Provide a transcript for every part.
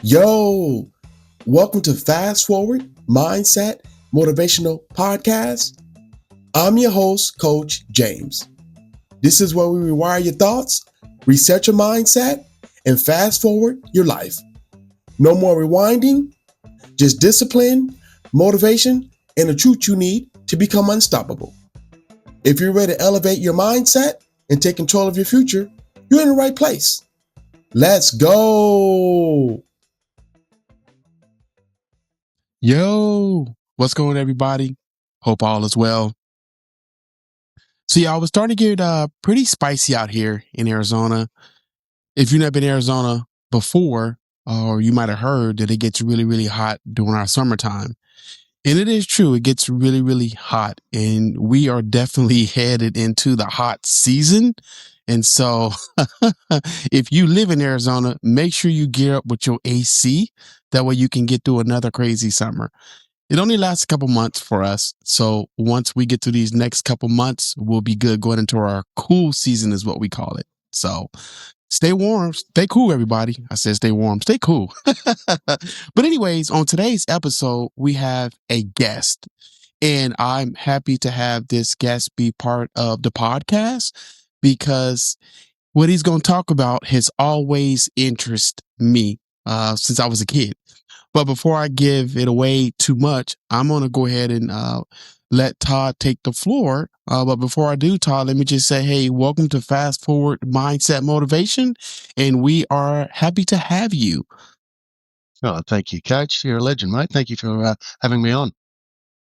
Yo, welcome to Fast Forward Mindset Motivational Podcast. I'm your host, Coach James. This is where we rewire your thoughts, reset your mindset, and fast forward your life. No more rewinding, just discipline, motivation, and the truth you need to become unstoppable. If you're ready to elevate your mindset and take control of your future, you're in the right place. Let's go. Yo, what's going on, everybody? Hope all is well. So yeah, I was starting to get pretty spicy out here in Arizona. If you've never been in Arizona before, or you might have heard that it gets really, really hot during our summertime. And it is true, it gets really, really hot. And we are definitely headed into the hot season. And so if you live in Arizona, make sure you gear up with your AC. That way you can get through another crazy summer. It only lasts a couple months for us. So once we get to these next couple months, we'll be good going into our cool season, is what we call it. So stay warm, stay cool, everybody. I said stay warm, stay cool. But anyways, on today's episode, we have a guest. And I'm happy to have this guest be part of the podcast because what he's going to talk about has always interested me since I was a kid. But before I give it away too much, I'm going to go ahead and let Todd take the floor. But before I do, Todd, let me just say, hey, welcome to Fast Forward Mindset Motivation. And we are happy to have you. Oh, thank you, Coach. You're a legend, mate. Thank you for having me on.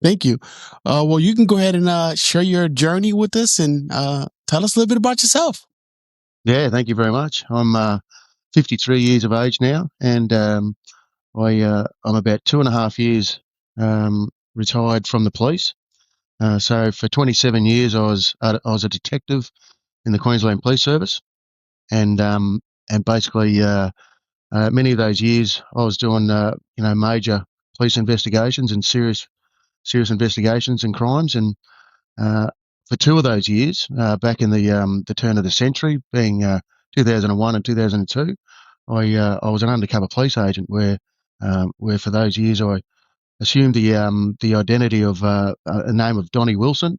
Thank you. Well, you can go ahead and share your journey with us and tell us a little bit about yourself. Yeah, thank you very much. I'm 53 years of age now, and I'm about 2.5 years retired from the police. So for 27 years, I was a detective in the Queensland Police Service, and basically many of those years I was doing major police investigations and serious investigations and crimes. And for 2 of those years, back in the turn of the century, being 2001 and 2002, I was an undercover police agent where for those years I assumed the identity of a name of Donnie Wilson,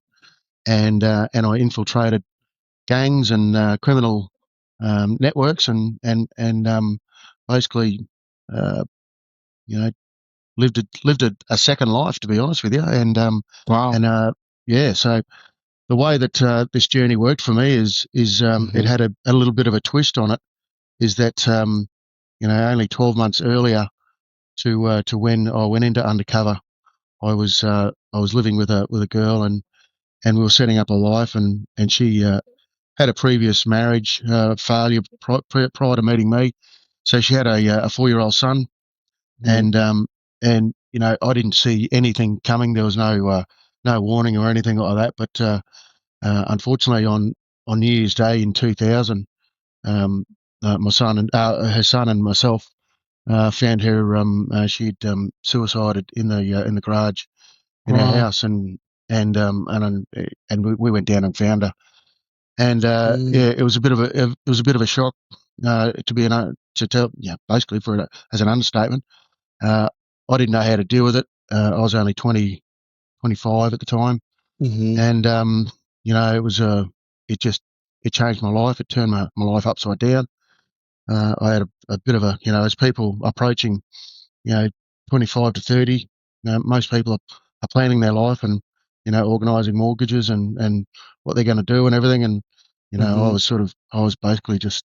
and I infiltrated gangs and criminal networks, and basically uh, you know lived a second life, to be honest with you. And Wow. yeah, so the way that this journey worked for me is it had a little bit of a twist on it. Is that only 12 months earlier to when I went into undercover, I was living with a girl, and we were setting up a life, and she had a previous marriage failure prior to meeting me, so she had a 4-year-old son. And I didn't see anything coming. There was no warning or anything like that, but unfortunately, on New Year's Day in 2000, my son and her son and myself found her. She'd suicided in the garage in our Wow. house, and we went down and found her. And yeah, it was a bit of a shock to tell. Yeah, basically as an understatement. I didn't know how to deal with it. I was only 25 at the time, and it was it changed my life. It turned my life upside down. I had a bit of as people approaching, 25 to 30, most people are planning their life and, organising mortgages and what they're going to do and everything. And, I was basically just,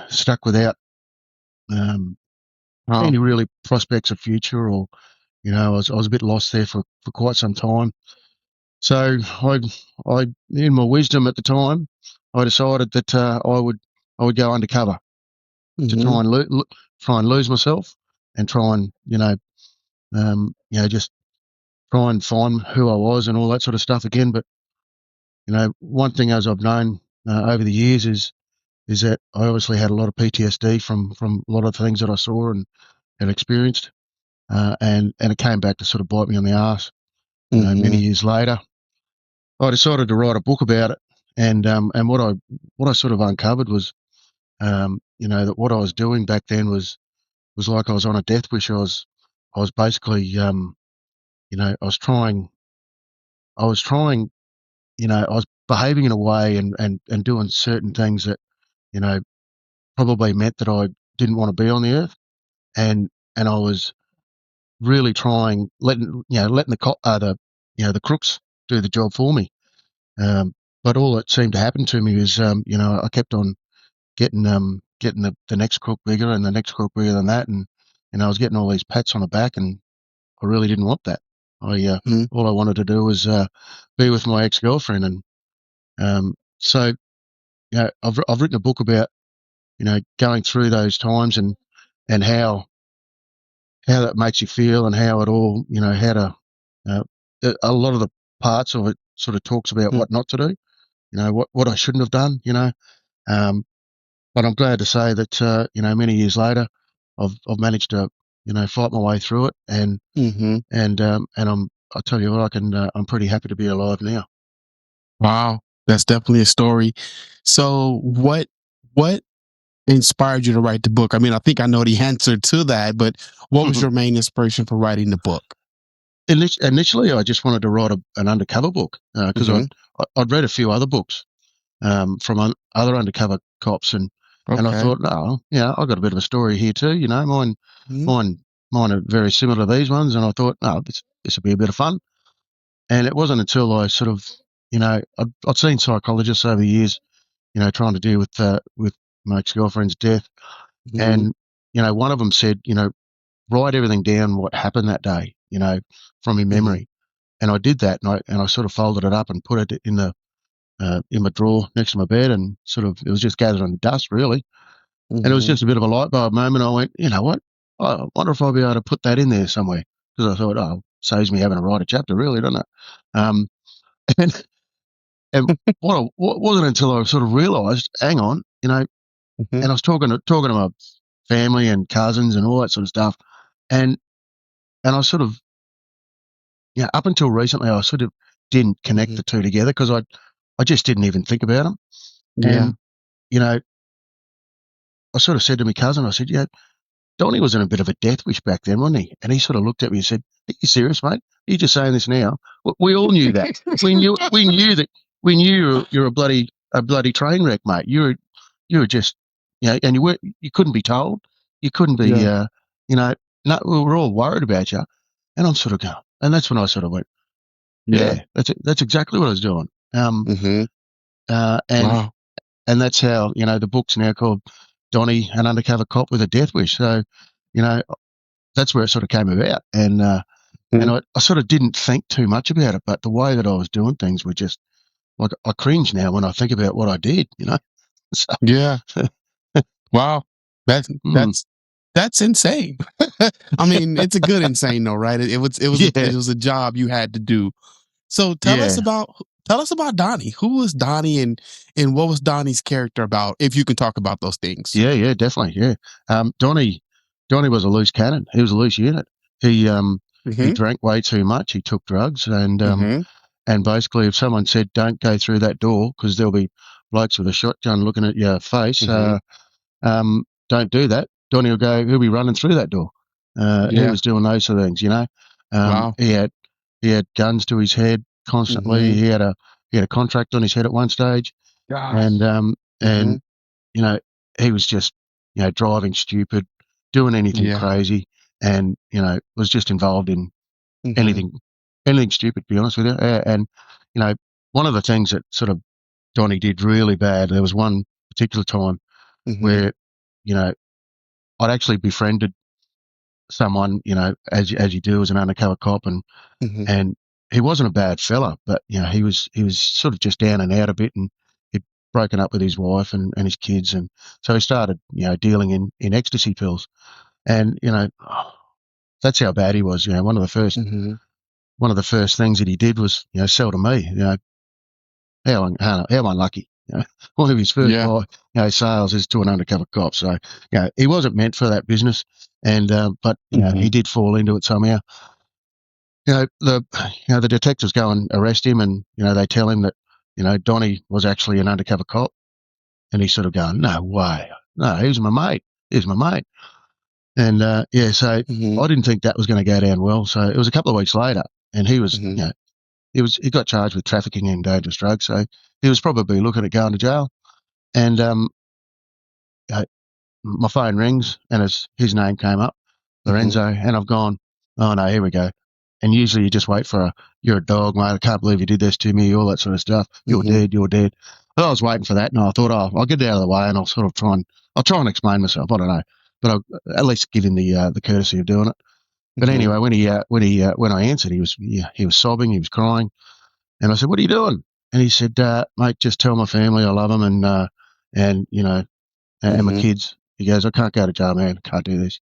stuck without um, Wow. any really prospects of future, or, I was a bit lost there for quite some time. So in my wisdom at the time, I decided that I would go undercover to try and lose myself and try and just try and find who I was and all that sort of stuff again. But one thing, as I've known over the years, is that I obviously had a lot of PTSD from a lot of things that I saw and experienced, and it came back to sort of bite me on the arse. Many years later, I decided to write a book about it, and what I sort of uncovered was, that what I was doing back then was was like I was on a death wish. I was basically, I was trying, I was behaving in a way and doing certain things that, you know, probably meant that I didn't want to be on the earth. And I was really trying, letting the crooks do the job for me. But all that seemed to happen to me is, I kept on getting the next crook bigger and the next crook bigger than that. And, I was getting all these pats on the back, and I really didn't want that. Mhm. All I wanted to do was, be with my ex-girlfriend. And, so, I've written a book about, going through those times and how that makes you feel and how it all, how to, uh, a lot of the parts of it sort of talks about Mhm. what not to do, what I shouldn't have done, um, but I'm glad to say that, many years later, I've managed to, fight my way through it. Mhm. And I tell you what, I'm pretty happy to be alive now. Wow, that's definitely a story. So, what inspired you to write the book? I mean, I think I know the answer to that, but what was your main inspiration for writing the book? Initially, I just wanted to write an undercover book, because Mhm. I'd read a few other books, from other undercover cops, and I Okay. thought, no, I've got a bit of a story here too. Mhm. Mine, mine are very similar to these ones, and I thought, no, this will be a bit of fun. And it wasn't until I sort of, I'd seen psychologists over the years, trying to deal with my ex-girlfriend's death, Mhm. and one of them said, write everything down what happened that day, from your Mhm. memory. And I did that, and I sort of folded it up and put it in my drawer next to my bed, and sort of it was just gathered on the dust really. And it was Mhm. just a bit of a light bulb moment. I went, you know what? I wonder if I'll be able to put that in there somewhere, because I thought, oh, saves me having to write a chapter, really, doesn't it? Um, and and what wasn't until I sort of realised, hang on, Mhm. and I was talking to my family and cousins and all that sort of stuff, and I sort of, up until recently, I sort of didn't connect Mhm. the two together, because I just didn't even think about them. Yeah. And you know, I sort of said to my cousin, I said, yeah, Donnie was in a bit of a death wish back then, wasn't he? And he sort of looked at me and said, "Are you serious, mate? Are you just saying this now?" We all knew that. We knew you're a bloody train wreck, mate. You were just, and you couldn't be told. You couldn't be, Yeah. no, we were all worried about you. And I'm sort of going, and that's when I sort of went, Yeah. yeah, that's exactly what I was doing. Um, Mhm. uh, and Wow. and that's how, the book's now called Donnie, an Undercover Cop with a Death Wish. So, you know, that's where it sort of came about. And Mhm. I sort of didn't think too much about it, but the way that I was doing things were just like, I cringe now when I think about what I did. So, Yeah. Wow. That's mm, that's that's insane. I mean, it's a good insane though, right? yeah, It was a job you had to do. So yeah, tell us about Donnie. Who was Donnie, and what was Donnie's character about? If you can talk about those things. yeah, definitely, yeah. Donnie was a loose cannon. He was a loose unit. He Mhm. drank way too much. He took drugs, Mhm. and basically, if someone said, "Don't go through that door," because there'll be blokes with a shotgun looking at your face, Mhm. don't do that. Donnie will go. He'll be running through that door. He Yeah. was doing those sort of things. Wow. He had guns to his head constantly. Mhm. He had a contract on his head at one stage, and Gosh. um, and Mhm. you know, he was just, driving stupid, doing anything Yeah. crazy, and was just involved in Mhm. anything, stupid. To be honest with you, and you know, one of the things that sort of Donnie did really bad. There was one particular time Mhm. where, you know, I'd actually befriended someone, as you do as an undercover cop, Mhm. and he wasn't a bad fella, but he was sort of just down and out a bit, and he'd broken up with his wife and his kids, and so he started, dealing in ecstasy pills, and that's how bad he was. Mhm. One of the first things that he did was, sell to me. How unlucky. One of his first Yeah. sales is to an undercover cop. So, he wasn't meant for that business, and but he Mhm. did fall into it somehow. The detectives go and arrest him, and they tell him that Donnie was actually an undercover cop, and he's sort of going, no way, no, he was my mate, And so I Mm-hmm. didn't think that was going to go down well. So it was a couple of weeks later, and he was, Mm-hmm. he got charged with trafficking in dangerous drugs. So he was probably looking at going to jail. And my phone rings, and his name came up, Mm-hmm. Lorenzo, and I've gone, oh no, here we go. And usually you just wait for you're a dog, mate. I can't believe you did this to me, all that sort of stuff. You're Mm-hmm. dead, you're dead. But I was waiting for that, and I thought, I'll get it out of the way, and I'll sort of I'll try and explain myself. I don't know, but I'll at least give him the courtesy of doing it. But Mm-hmm. anyway, when I answered, he was sobbing, he was crying, and I said, "What are you doing?" And he said, "Mate, just tell my family I love them, and and my Mm-hmm. kids." He goes, "I can't go to jail, man. I can't do this."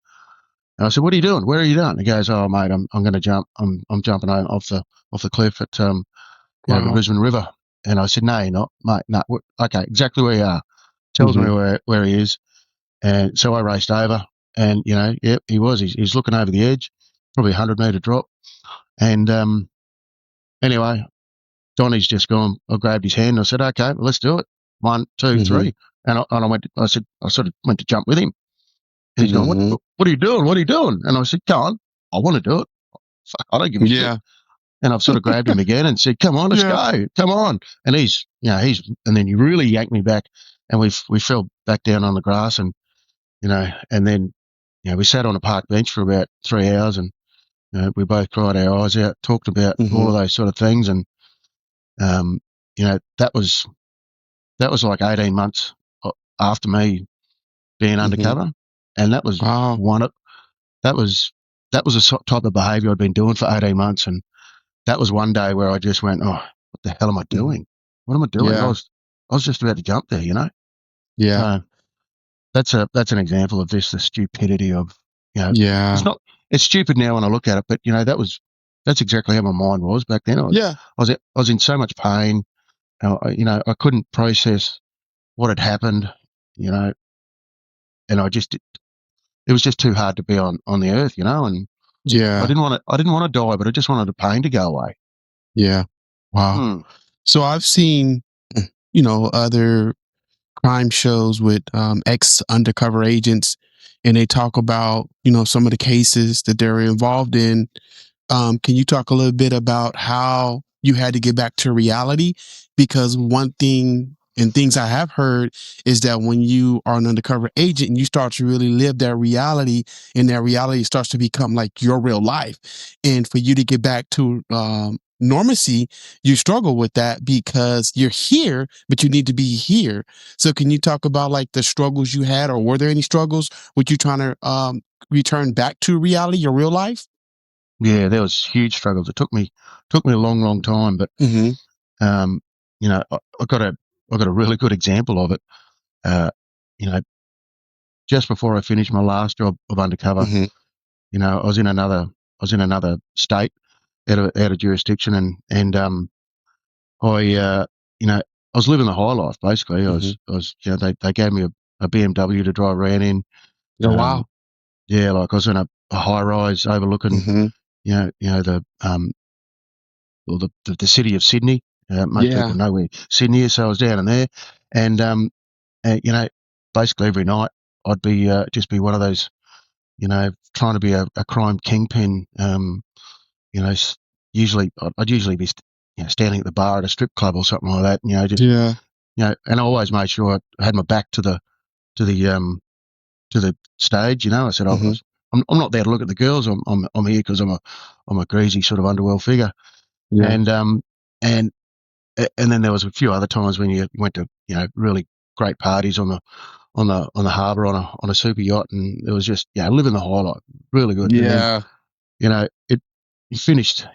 And I said, "What are you doing? Where are you doing?" He goes, "Oh, mate, I'm going to jump. I'm jumping off the cliff at the Wow. Brisbane River." And I said, "No, you're not, mate. No, okay, exactly where you are." Tells Mm-hmm. me where he is, and so I raced over, and yep, he was. He's looking over the edge, probably 100-meter drop, and anyway, Donnie's just gone. I grabbed his hand and I said, "Okay, well, let's do it. One, two, Mm-hmm. three." And I went. I said, I sort of went to jump with him, and he's going, Mm-hmm. What are you doing? What are you doing?" And I said, "Come on, I want to do it. Fuck, I don't give a shit." Yeah. And I've sort of grabbed him again and said, "Come on, let's Yeah. go. Come on." And and then he really yanked me back, and we fell back down on the grass, and and then we sat on a park bench for about 3 hours, and we both cried our eyes out, talked about all Mm-hmm. of those sort of things, and um, that was like 18 months after me being Mm-hmm. undercover, and that was Wow. one of that was that was the type of behaviour I'd been doing for 18 months, and that was one day where I just went, "Oh, what the hell am I Mm-hmm. doing? What am I doing?" Yeah. I was just about to jump there, Yeah. So that's an example of just the stupidity of it's Yeah. not it's stupid now when I look at it, but that's exactly how my mind was back then. Yeah. I was in so much pain. I couldn't process what had happened, you know, and it was just too hard to be on the earth, and Yeah. I didn't want to die, but I just wanted the pain to go away. Yeah. Wow. Hmm. So I've seen, other crime shows with ex undercover agents, and they talk about, some of the cases that they're involved in. Can you talk a little bit about how you had to get back to reality? Because one thing and things I have heard is that when you are an undercover agent and you start to really live that reality, and that reality starts to become like your real life. And for you to get back to normacy, you struggle with that because you're here, but you need to be here. So can you talk about like the struggles you had, or were there any struggles with you trying to return back to reality, your real life? Yeah, there was huge struggles. It took me a long, long time, but Mm-hmm. um, I got a really good example of it. Uh, you know, just before I finished my last job of undercover, Mm-hmm. I was in another state, out of jurisdiction, and I I was living the high life basically. Mm-hmm. I was they gave me a BMW to drive around in. Oh, Um, wow. yeah, like I was in a high rise overlooking Mm-hmm. the the city of Sydney. Most people Yeah. know where Sydney is, so I was down in there, and basically every night I'd be just be one of those, trying to be a crime kingpin. You know, usually I'd usually be standing at the bar at a strip club or something like that. Just Yeah. and I always made sure I had my back to the to the stage. I said Mm-hmm. I'm not there to look at the girls. I'm here because I'm a greasy sort of underworld figure, Yeah. and and and then there was a few other times when you went to really great parties on the harbour on a super yacht, and it was just living the high life, really good. And then Yeah. it you finished,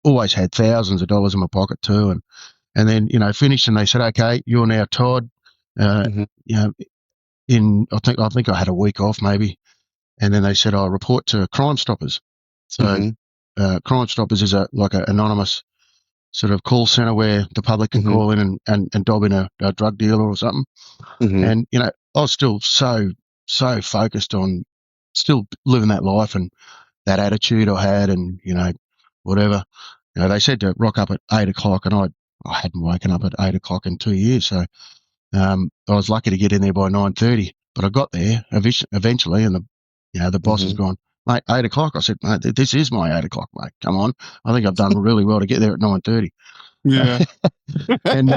always had thousands of dollars in my pocket too, and then finished, and they said, "Okay, you're now tied." Uh, Mm-hmm. you know, in I think I had a week off maybe, and then they said, "I'll report to Crime Stoppers." So Mm-hmm. Crime Stoppers is like an anonymous sort of call center where the public can Mm-hmm. call in and dob in a drug dealer or something. Mm-hmm. And I was still so focused on still living that life and that attitude I had, and whatever. They said to rock up at 8 o'clock, and I hadn't woken up at 8 o'clock in 2 years, so I was lucky to get in there by 9:30. But I got there eventually, and The boss has gone, mate, 8:00. I said, mate, this is my 8:00, mate. Come on. I think I've done really well to get there at 9:30. Yeah. And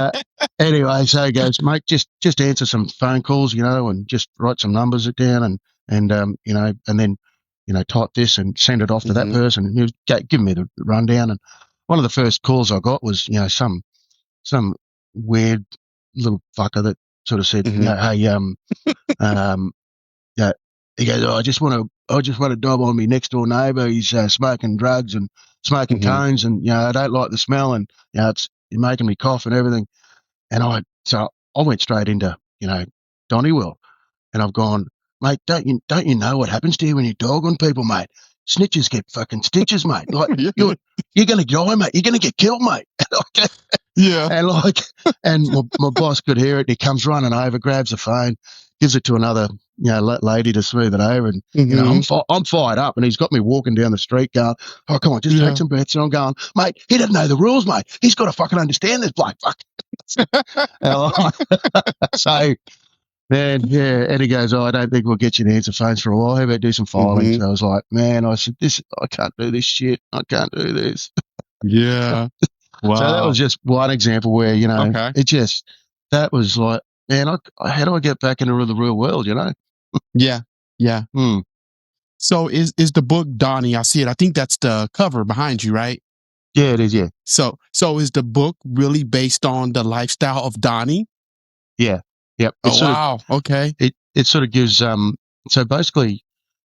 anyway, so he goes, mate, just answer some phone calls, and just write some numbers down and then, type this and send it off to that person. And he was giving me the rundown. And one of the first calls I got was, some weird little fucker that sort of said, hey, yeah, he goes, I just want to dob on me next door neighbour. He's smoking drugs and smoking cones, and I don't like the smell, and it's making me cough and everything. And I went straight into Donnie will, and I've gone, mate, don't you know what happens to you when you dog on people, mate? Snitches get fucking stitches, mate. Like you're gonna die, mate. You're gonna get killed, mate. Yeah. And my boss could hear it. He comes running over, grabs the phone, gives it to another lady to smooth it over, and I'm fired up, and he's got me walking down the street going, oh, come on, just take some breaths. And I'm going, mate, he doesn't know the rules, mate. He's got to fucking understand this bloke. Fuck. So then, and he goes, oh, I don't think we'll get you to answer phones for a while. How about do some filing? So I was like, man, I said, I can't do this shit. I can't do this. Yeah. Wow. So that was just one example where, that was like, man, how do I get back into the real world, Yeah. Yeah. So is the book Donnie? I see it. I think that's the cover behind you, right? Yeah, it is. Yeah. So is the book really based on the lifestyle of Donnie? Yeah. Yep. Wow. Okay. It sort of gives, so basically,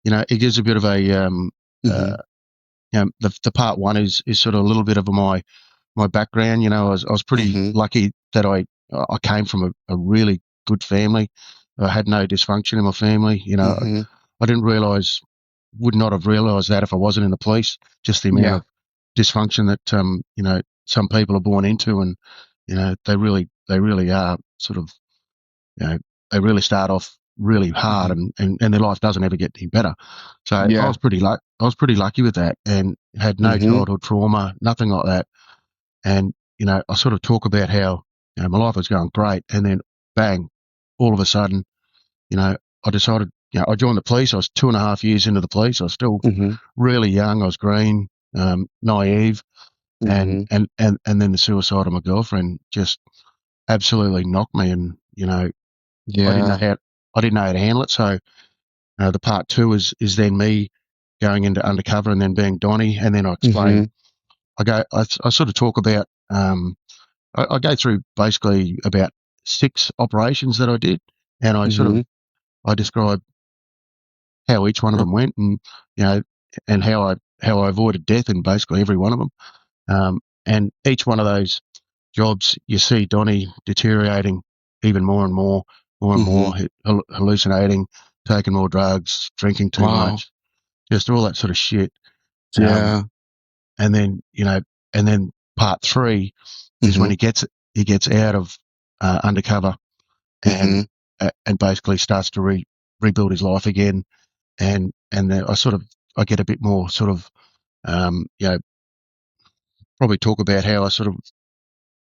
it gives a bit of a, the part one is sort of a little bit of my background. I was pretty lucky that I came from a really good family. I had no dysfunction in my family. I would not have realised that if I wasn't in the police. Just the amount of dysfunction that some people are born into, and they really are sort of they really start off really hard, and their life doesn't ever get any better. So I was pretty lucky with that, and had no childhood trauma, nothing like that. And I sort of talk about how my life was going great, and then bang, all of a sudden, I decided, I joined the police. I was 2.5 years into the police. I was still really young. I was green, naive, and then the suicide of my girlfriend just absolutely knocked me. And I didn't know how to handle it. So the part two is then me going into Undercover and then being Donnie, and then I explain. I sort of talk about. I go through basically about 6 operations that I did, and I describe how each one of them went, and and how I avoided death in basically every one of them. And each one of those jobs, you see Donnie deteriorating even more and more, hallucinating, taking more drugs, drinking too much, just all that sort of shit. Yeah. And then part 3 is when he gets out of Undercover and basically starts to rebuild his life again. And then I get a bit more sort of, probably talk about how I sort of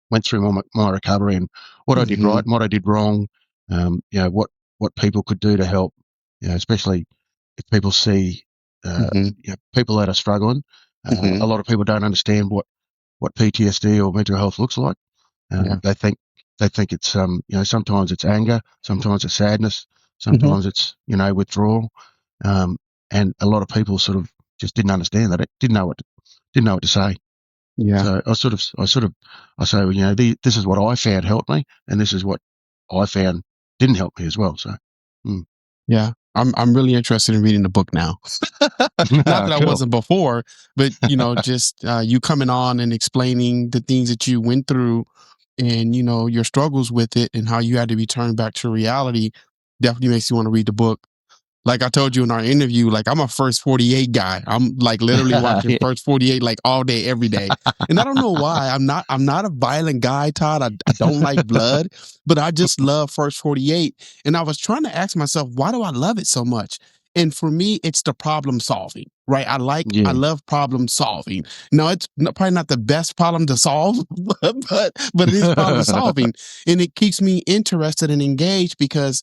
went through my recovery and what I did right and what I did wrong. What people could do to help, especially if people see people that are struggling. A lot of people don't understand what PTSD or mental health looks like. They think it's sometimes it's anger, sometimes it's sadness, sometimes it's withdrawal, and a lot of people sort of just didn't understand that. Didn't know what to say. Yeah. So I say, this is what I found helped me, and this is what I found didn't help me as well. So, yeah, I'm really interested in reading the book now. Not that I wasn't before, but just you coming on and explaining the things that you went through, and your struggles with it, and how you had to return back to reality, definitely makes you want to read the book. Like I told you in our interview, like I'm a First 48 guy. I'm like literally watching First 48 like all day, every day. And I don't know why. I'm not a violent guy, Todd. I don't like blood, but I just love First 48. And I was trying to ask myself, why do I love it so much? And for me, it's the problem solving, right? I Yeah. love problem solving. No, it's probably not the best problem to solve, but it is problem solving. And it keeps me interested and engaged because,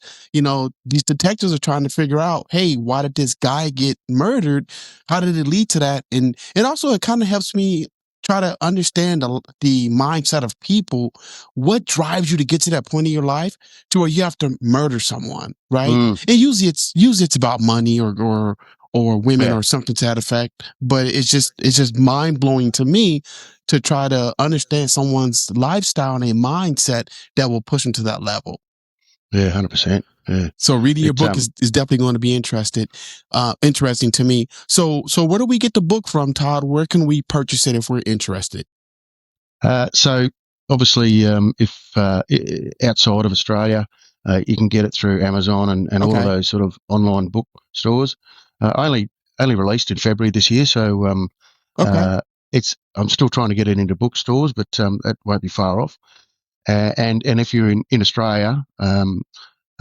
these detectives are trying to figure out, hey, why did this guy get murdered? How did it lead to that? And it kind of helps me try to understand the mindset of people. What drives you to get to that point in your life to where you have to murder someone, right? Mm, And usually it's about money or women yeah. or something to that effect. But it's just mind blowing to me to try to understand someone's lifestyle and a mindset that will push them to that level. Yeah. 100%. Yeah. So reading your It's book is definitely going to be interesting to me. So where do we get the book from, Todd? Where can we purchase it if we're interested? So obviously, if outside of Australia, you can get it through Amazon and all of Okay. those sort of online book stores. Only released in February this year, so Okay. I'm still trying to get it into bookstores, but that won't be far off. And if you're in Australia,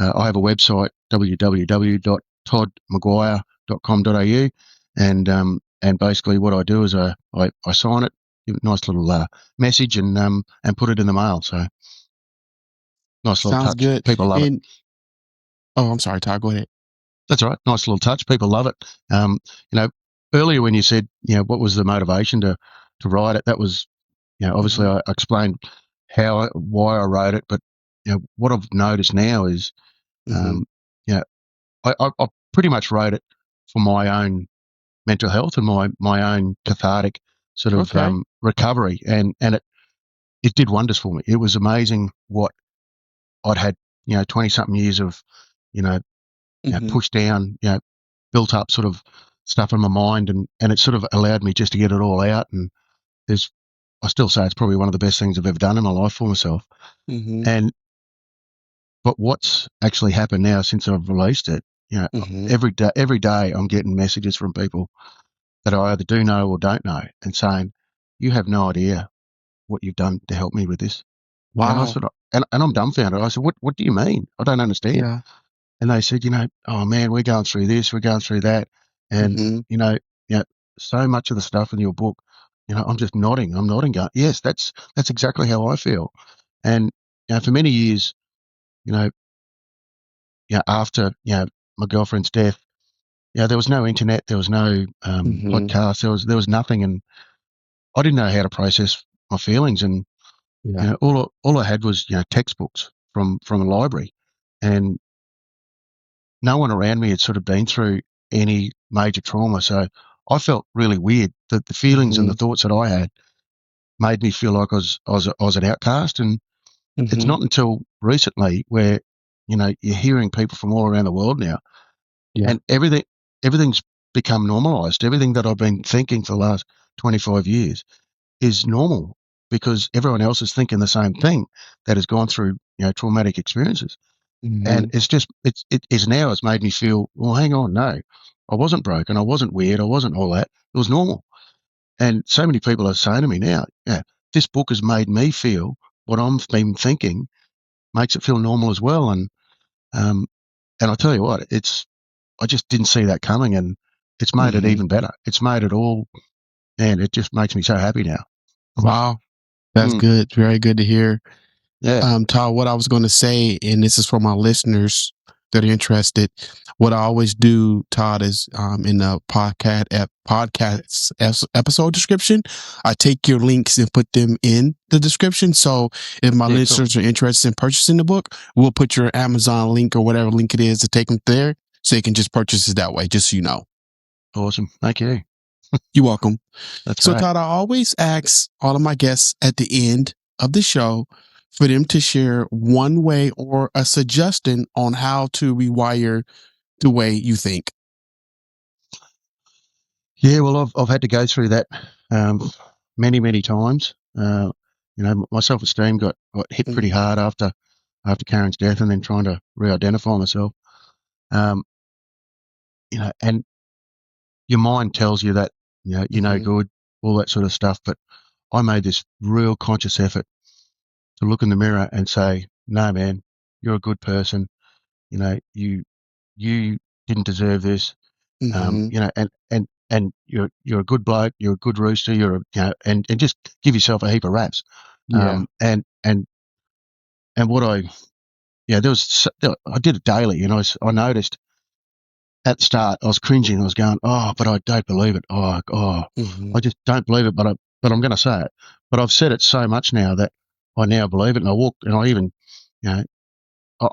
I have a website, www.toddmaguire.com.au, and basically what I do is I sign it, give it a nice little message, and put it in the mail. So nice little Sounds touch. good. People love it. And oh, I'm sorry, Todd. Go ahead. That's all right. Nice little touch. People love it. Um, Earlier when you said, what was the motivation to write it, that was, obviously Mm-hmm. I explained why I wrote it, but what I've noticed now is, Mm-hmm. um, you know, I pretty much wrote it for my own mental health and my own cathartic sort of Okay. recovery, and it did wonders for me. It was amazing what I'd had, 20 something years of, you know, Mm-hmm. pushed down, built up sort of stuff in my mind, and it sort of allowed me just to get it all out. And there's, I still say it's probably one of the best things I've ever done in my life for myself. Mm-hmm. And but what's actually happened now since I've released it, Mm-hmm. every day I'm getting messages from people that I either do know or don't know, and saying, "You have no idea what you've done to help me with this." And I Wow. sort of, and I'm dumbfounded. I said, "What do you mean? I don't understand." Yeah. And they said, "Oh man, we're going through this, we're going through that, and Mm-hmm. you know, you know, so much of the stuff in your book, I'm just nodding. I'm nodding, going, yes, that's exactly how I feel." And for many years, you know, after my girlfriend's death, there was no internet, there was no Mm-hmm. podcast, there was nothing, and I didn't know how to process my feelings, and Yeah. all I had was textbooks from a library, and no one around me had sort of been through any major trauma, so I felt really weird. That the feelings and Mm-hmm. the thoughts that I had made me feel like I was an outcast, and it's Mm-hmm. not until recently where you're hearing people from all around the world now, Yeah. and everything's become normalized. Everything that I've been thinking for the last 25 years is normal because everyone else is thinking the same thing that has gone through traumatic experiences. And Mm-hmm. it's made me feel, well, hang on, no, I wasn't broken, I wasn't weird, I wasn't all that. It was normal. And so many people are saying to me now, yeah, this book has made me feel what I'm been thinking makes it feel normal as well. Um, and I tell you what, I just didn't see that coming, and it's made it Mm-hmm. even better. It's made it all, man, it just makes me so happy now. Wow. That's Mm, good. Very good to hear. yeah, Todd, what I was going to say, and this is for my listeners that are interested. What I always do, Todd, is in the episode description, I take your links and put them in the description. So if my yeah, cool. listeners are interested in purchasing the book, we'll put your Amazon link or whatever link it is to take them there, so you can just purchase it that way. Just so you know. Awesome. Thank you. You're welcome. That's So, great. Todd, I always ask all of my guests at the end of the show for them to share one way or a suggestion on how to rewire the way you think. Yeah, well, I've had to go through that many, many times. My self-esteem got hit pretty Mm-hmm. hard after Karen's death, and then trying to re-identify myself. Um, and your mind tells you that you're no Mm-hmm. good, all that sort of stuff. But I made this real conscious effort to look in the mirror and say, "No, man, you're a good person. You didn't deserve this. Mm-hmm. You know, and you're a good bloke, you're a good rooster, and just give yourself a heap of raps. Yeah. And what I did it daily, and I noticed at the start I was cringing. I was going, oh, but I don't believe it. Mm-hmm. I just don't believe it. But I'm going to say it. But I've said it so much now that I now believe it, and I even, you know,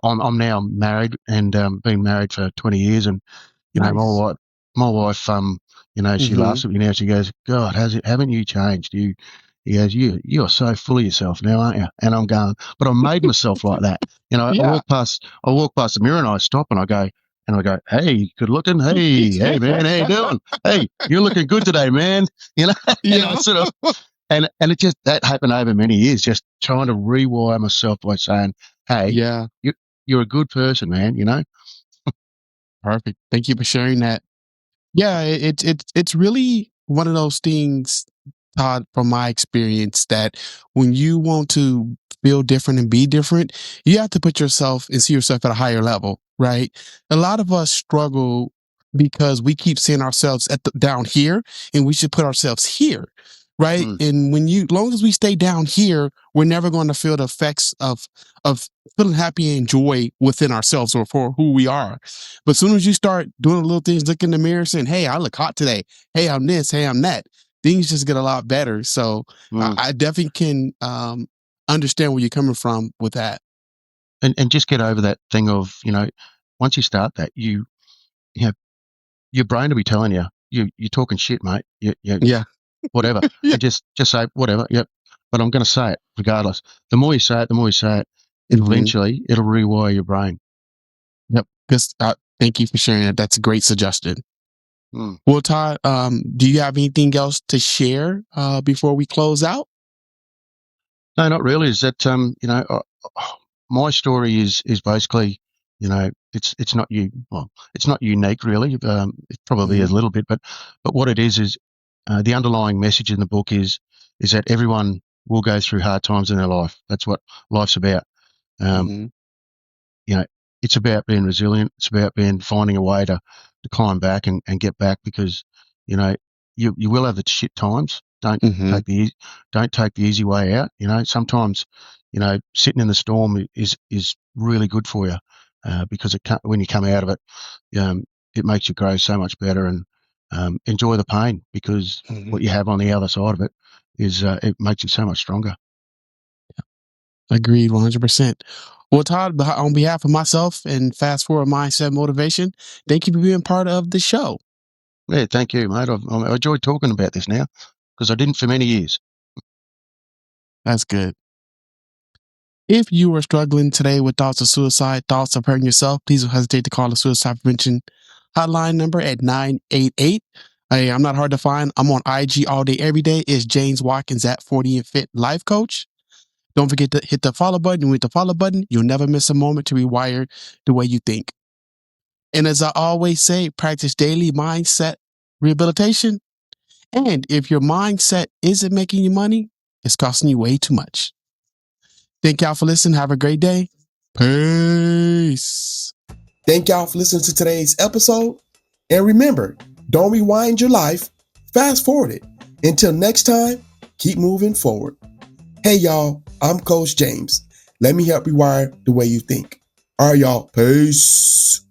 I'm now married and been married for 20 years, and you know, Nice. my wife, you know, she Mm-hmm. laughs at me now. She goes, God, haven't you changed? He goes, you are so full of yourself now, aren't you? And I'm going, but I made myself like that. You know, Yeah. I walk past the mirror and I stop and I go, hey, good looking. Hey, man, how you doing? Hey, you're looking good today, man. You know, and I Yeah. sort of, and it just, that happened over many years, just trying to rewire myself by saying, hey, Yeah. you're a good person, man, you know? Perfect. Thank you for sharing that. Yeah, it's really one of those things, Todd, from my experience, that when you want to feel different and be different, you have to put yourself and see yourself at a higher level, right? A lot of us struggle because we keep seeing ourselves down here, and we should put ourselves here, right? Mm, And long as we stay down here, we're never going to feel the effects of feeling happy and joy within ourselves or for who we are. But as soon as you start doing little things, look in the mirror, saying, "Hey, I look hot today. Hey, I'm this. Hey, I'm that." Things just get a lot better. So mm. I definitely can understand where you're coming from with that. And just get over that thing of, you know, once you start that, you know, your brain will be telling you, you're talking shit, mate. Yeah. Whatever. Yeah. And just say whatever. Yep. But I'm going to say it regardless. The more you say it, Hmm. it'll rewire your brain. Yep. Because thank you for sharing that. That's a great suggestion. Mm. Well, Todd, do you have anything else to share before we close out? No, not really. Is that, you know, my story is basically, you know, it's not well, it's not unique really. It probably Hmm. is a little bit, but what it is the underlying message in the book is that everyone will go through hard times in their life. That's what life's about. Um, Hmm. you know, it's about being resilient. It's about finding a way to climb back and get back, because, you know, you will have the shit times. Hmm. Don't take the easy way out. You know, sometimes, you know, sitting in the storm is really good for you, because when you come out of it, it makes you grow so much better, and enjoy the pain, because Hmm. what you have on the other side of it is, it makes you so much stronger. Agreed, 100%. Well, Todd, on behalf of myself and Fast Forward Mindset Motivation, thank you for being part of the show. Yeah, thank you, mate. I enjoyed talking about this now, because I didn't for many years. That's good. If you are struggling today with thoughts of suicide, thoughts of hurting yourself, please don't hesitate to call the suicide prevention hotline number at 988. Hey, I'm not hard to find. I'm on IG all day, every day. It's James Watkins at 40 and Fit Life Coach. Don't forget to hit the follow button. With the follow button, you'll never miss a moment to rewire the way you think. And as I always say, practice daily mindset rehabilitation. And if your mindset isn't making you money, it's costing you way too much. Thank y'all for listening. Have a great day. Peace. Thank y'all for listening to today's episode. And remember, don't rewind your life, fast forward it. Until next time, keep moving forward. Hey y'all, I'm Coach James. Let me help rewire the way you think. All right, y'all. Peace.